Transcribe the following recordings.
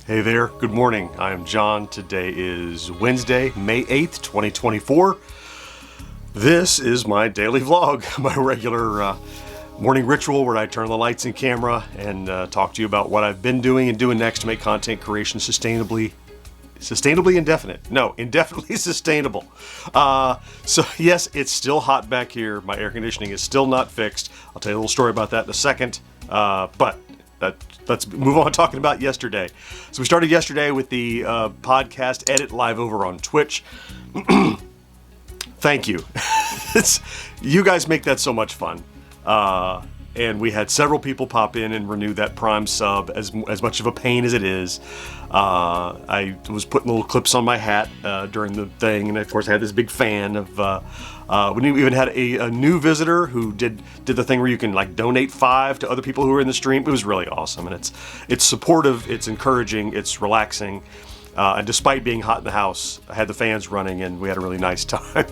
Hey there, good morning. I am John. Today is Wednesday, May 8th, 2024. This is my daily vlog, my regular morning ritual where I turn the lights and camera and talk to you about what I've been doing and doing next to make content creation indefinitely sustainable. So yes, it's still hot back here. My air conditioning is still not fixed. I'll tell you a little story about that in a second. But let's move on talking about yesterday. So we started yesterday with the podcast edit live over on Twitch. Thank you. You guys make that so much fun. And we had several people pop in and renew that Prime sub, as much of a pain as it is. I was putting little clips on my hat during the thing, and of course I had this big fan of, we even had a new visitor who did the thing where you can like donate $5 to other people who are in the stream. It was really awesome, and it's supportive, it's encouraging, it's relaxing. And despite being hot in the house, I had the fans running and we had a really nice time.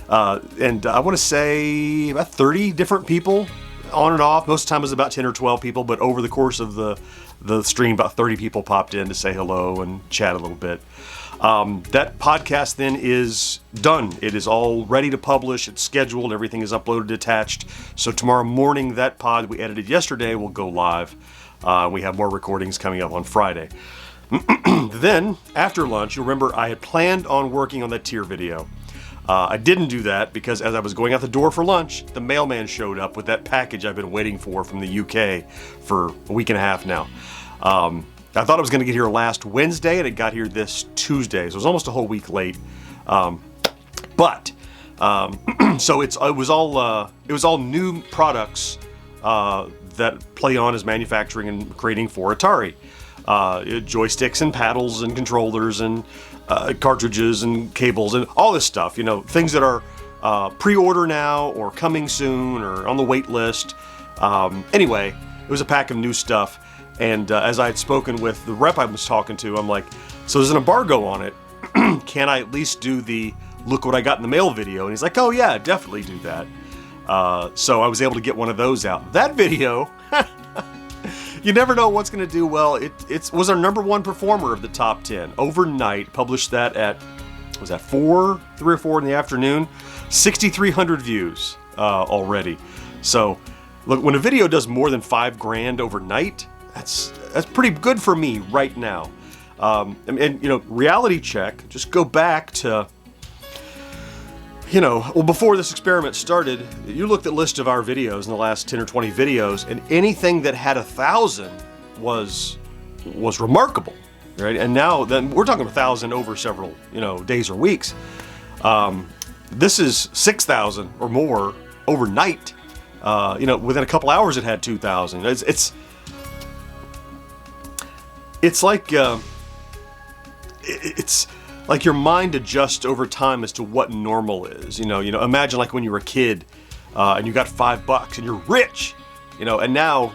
And I want to say about 30 different people on and off. Most of the time it was about 10 or 12 people, but over the course of the stream, about 30 people popped in to say hello and chat a little bit. That podcast then is done. It is all ready to publish. It's scheduled. Everything is uploaded, attached. So tomorrow morning, that pod we edited yesterday will go live. We have more recordings coming up on Friday. Then, after lunch, you'll remember I had planned on working on that tier video. I didn't do that because as I was going out the door for lunch, the mailman showed up with that package I've been waiting for from the UK for a week and a half now. I thought it was going to get here last Wednesday, and it got here this Tuesday, so it was almost a whole week late. So it was all new products that Play On is manufacturing and creating for Atari. Joysticks and paddles and controllers and cartridges and cables and all this stuff, things that are pre-order now or coming soon or on the wait list. Anyway, it was a pack of new stuff, and as I had spoken with the rep I was talking to, I'm like, so there's an embargo on it. Can I at least do the look what I got in the mail video? And he's like, oh yeah, definitely do that. So I was able to get one of those out. That video, you never know what's going to do well. It was our #1 performer of the top 10 overnight. Published that at 3 or 4 in the afternoon. 6,300 views already. So look, when a video does more than $5 grand overnight, that's pretty good for me right now. Reality check. Just go back to. Before this experiment started, you looked at a list of our videos in the last 10 or 20 videos, and anything that had 1,000 was remarkable, right? And now then we're talking 1,000 over several, days or weeks. This is 6,000 or more overnight. Within a couple hours it had 2,000. It's like your mind adjusts over time as to what normal is. Imagine like when you were a kid and you got $5 and you're rich, and now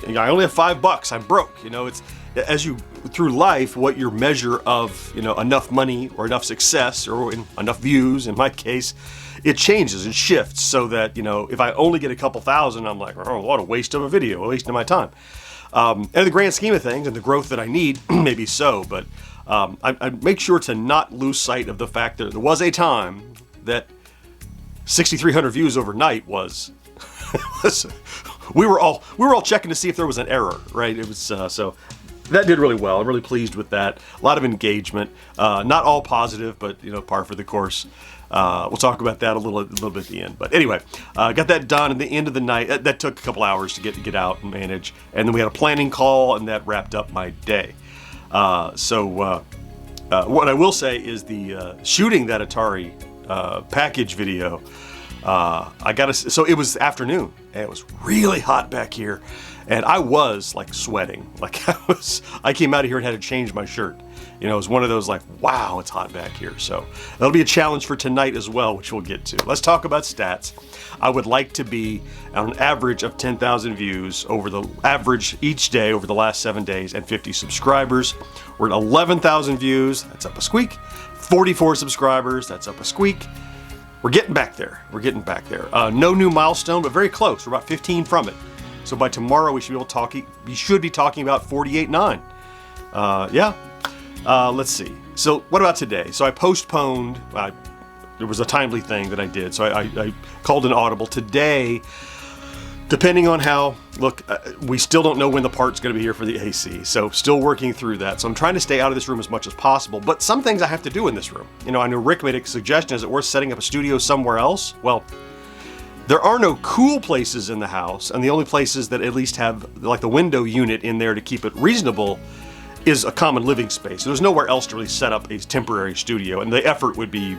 I only have $5. I'm broke. It's as you through life, what your measure of enough money or enough success or enough views, in my case, it changes and shifts so that if I only get a couple thousand, I'm like, oh, what a waste of a video, a waste of my time. And in the grand scheme of things and the growth that I need, maybe so, but I make sure to not lose sight of the fact that there was a time that 6,300 views overnight was we were all checking to see if there was an error, right? It was so that did really well. I'm really pleased with that. A lot of engagement, not all positive, but par for the course. We'll talk about that a little bit at the end. But anyway, got that done at the end of the night. That took a couple hours to get out and manage, and then we had a planning call, and that wrapped up my day. What I will say is the shooting that Atari package video, so it was afternoon, and it was really hot back here, and I was like sweating. Like I came out of here and had to change my shirt. It was one of those like, wow, it's hot back here. So that'll be a challenge for tonight as well, which we'll get to. Let's talk about stats. I would like to be on an average of 10,000 views over the average each day over the last 7 days and 50 subscribers. We're at 11,000 views. That's up a squeak. 44 subscribers. That's up a squeak. We're getting back there. No new milestone, but very close. We're about 15 from it. So by tomorrow, we should be talking about 48.9. Let's see. So what about today? So I postponed, there was a timely thing that I did. So I called an audible today, depending on how, look, we still don't know when the part's going to be here for the AC. So still working through that. So I'm trying to stay out of this room as much as possible. But some things I have to do in this room. You know, I know Rick made a suggestion. Is it worth setting up a studio somewhere else? Well, there are no cool places in the house. And the only places that at least have like the window unit in there to keep it reasonable is a common living space. There's nowhere else to really set up a temporary studio, and the effort would be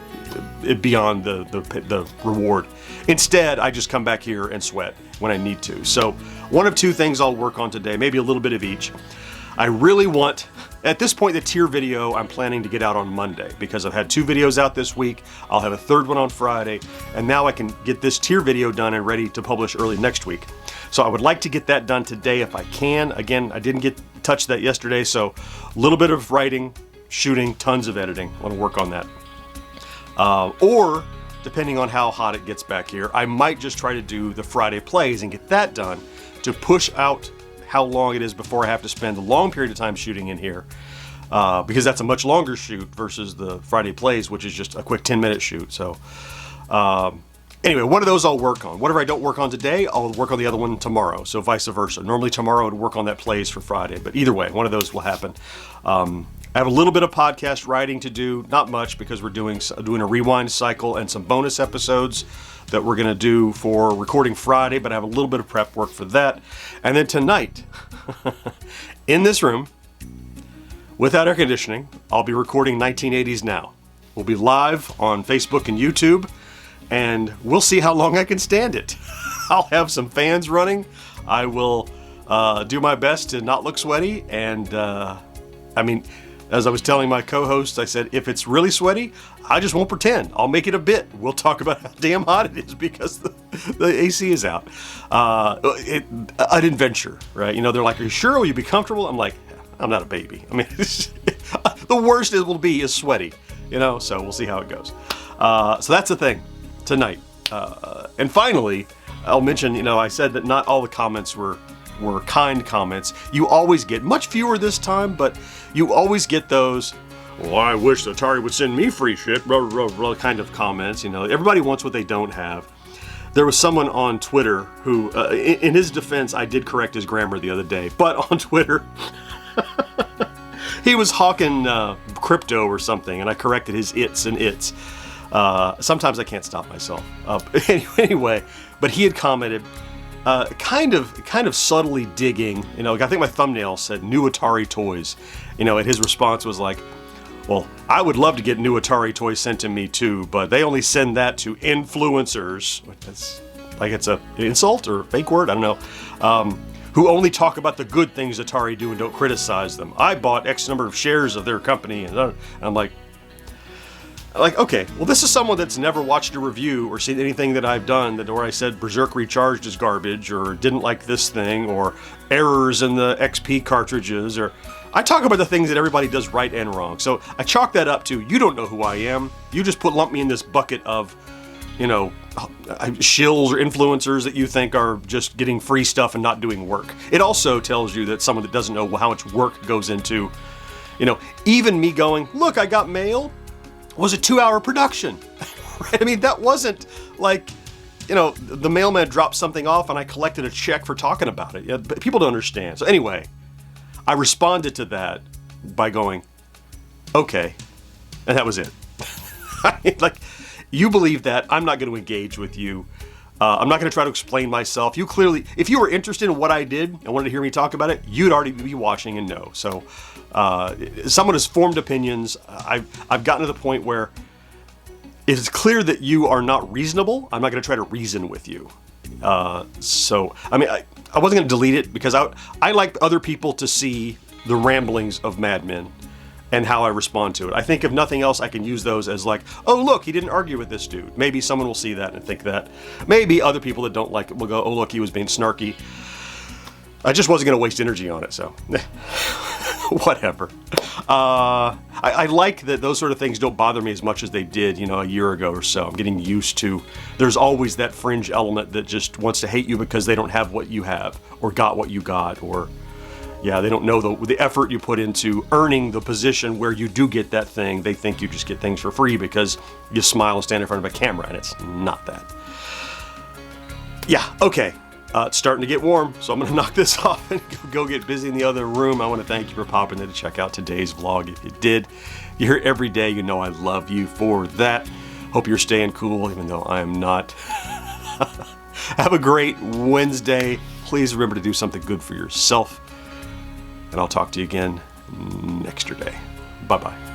beyond the reward. Instead, I just come back here and sweat when I need to. So one of two things I'll work on today, maybe a little bit of each. I really want, at this point, the tier video I'm planning to get out on Monday because I've had 2 videos out this week. I'll have a 3rd one on Friday, and now I can get this tier video done and ready to publish early next week. So I would like to get that done today if I can. Again, I didn't get to touch that yesterday, so a little bit of writing, shooting, tons of editing. I want to work on that. Or, depending on how hot it gets back here, I might just try to do the Friday plays and get that done to push out how long it is before I have to spend a long period of time shooting in here. Because that's a much longer shoot versus the Friday plays, which is just a quick 10-minute shoot. So, anyway, one of those I'll work on. Whatever I don't work on today, I'll work on the other one tomorrow, so vice versa. Normally tomorrow I would work on that plays for Friday, but either way, one of those will happen. I have a little bit of podcast writing to do, not much, because we're doing a rewind cycle and some bonus episodes that we're going to do for recording Friday, but I have a little bit of prep work for that. And then tonight, in this room, without air conditioning, I'll be recording 1980s Now. We'll be live on Facebook and YouTube, and we'll see how long I can stand it. I'll have some fans running. I will do my best to not look sweaty, and I mean, as I was telling my co-host, I said, if it's really sweaty, I just won't pretend. I'll make it a bit. We'll talk about how damn hot it is because the AC is out. An adventure, right? You know, they're like, are you sure? Will you be comfortable? I'm like, I'm not a baby. I mean, the worst it will be is sweaty, you know, so we'll see how it goes. So that's the thing tonight. And finally, I'll mention, you know, I said that not all the comments were kind comments. You always get, much fewer this time, but you always get those, well, I wish Atari would send me free shit, kind of comments. You know, everybody wants what they don't have. There was someone on Twitter who, in his defense, I did correct his grammar the other day, but on Twitter, he was hawking crypto or something, and I corrected his its and its. Sometimes I can't stop myself. Anyway, but he had commented, kind of subtly digging, you know, I think my thumbnail said new Atari toys, you know, and his response was like, well, I would love to get new Atari toys sent to me too, but they only send that to influencers. That's like it's an insult or fake word, I don't know. Who only talk about the good things Atari do and don't criticize them. I bought X number of shares of their company, and I'm like, okay, well, this is someone that's never watched a review or seen anything that I've done where I said Berserk Recharged is garbage, or didn't like this thing, or errors in the XP cartridges, or I talk about the things that everybody does right and wrong. So I chalk that up to, you don't know who I am. You just lump me in this bucket of, you know, shills or influencers that you think are just getting free stuff and not doing work. It also tells you that someone that doesn't know how much work goes into, you know, even me going, look, I got mail, was a 2-hour production. Right? I mean, that wasn't like, you know, the mailman dropped something off and I collected a check for talking about it. Yeah, but people don't understand. So anyway, I responded to that by going, okay, and that was it. I mean, like, you believe that, I'm not going to engage with you. I'm not going to try to explain myself. You clearly, if you were interested in what I did and wanted to hear me talk about it, you'd already be watching and know. So, someone has formed opinions. I've gotten to the point where if it's clear that you are not reasonable, I'm not going to try to reason with you. So, I mean, I wasn't going to delete it because I like other people to see the ramblings of madmen and how I respond to it. I think if nothing else, I can use those as like, oh, look, he didn't argue with this dude. Maybe someone will see that and think that. Maybe other people that don't like it will go, oh, look, he was being snarky. I just wasn't going to waste energy on it, so whatever. I like that those sort of things don't bother me as much as they did, you know, a year ago or so. I'm getting used to, there's always that fringe element that just wants to hate you because they don't have what you have or got what you got, or, Yeah, they don't know the effort you put into earning the position where you do get that thing. They think you just get things for free because you smile and stand in front of a camera, and it's not that. Yeah, okay. It's starting to get warm, so I'm going to knock this off and go get busy in the other room. I want to thank you for popping in to check out today's vlog. If you did, you're here every day. You know I love you for that. Hope you're staying cool, even though I am not. Have a great Wednesday. Please remember to do something good for yourself. And I'll talk to you again next day. Bye-bye.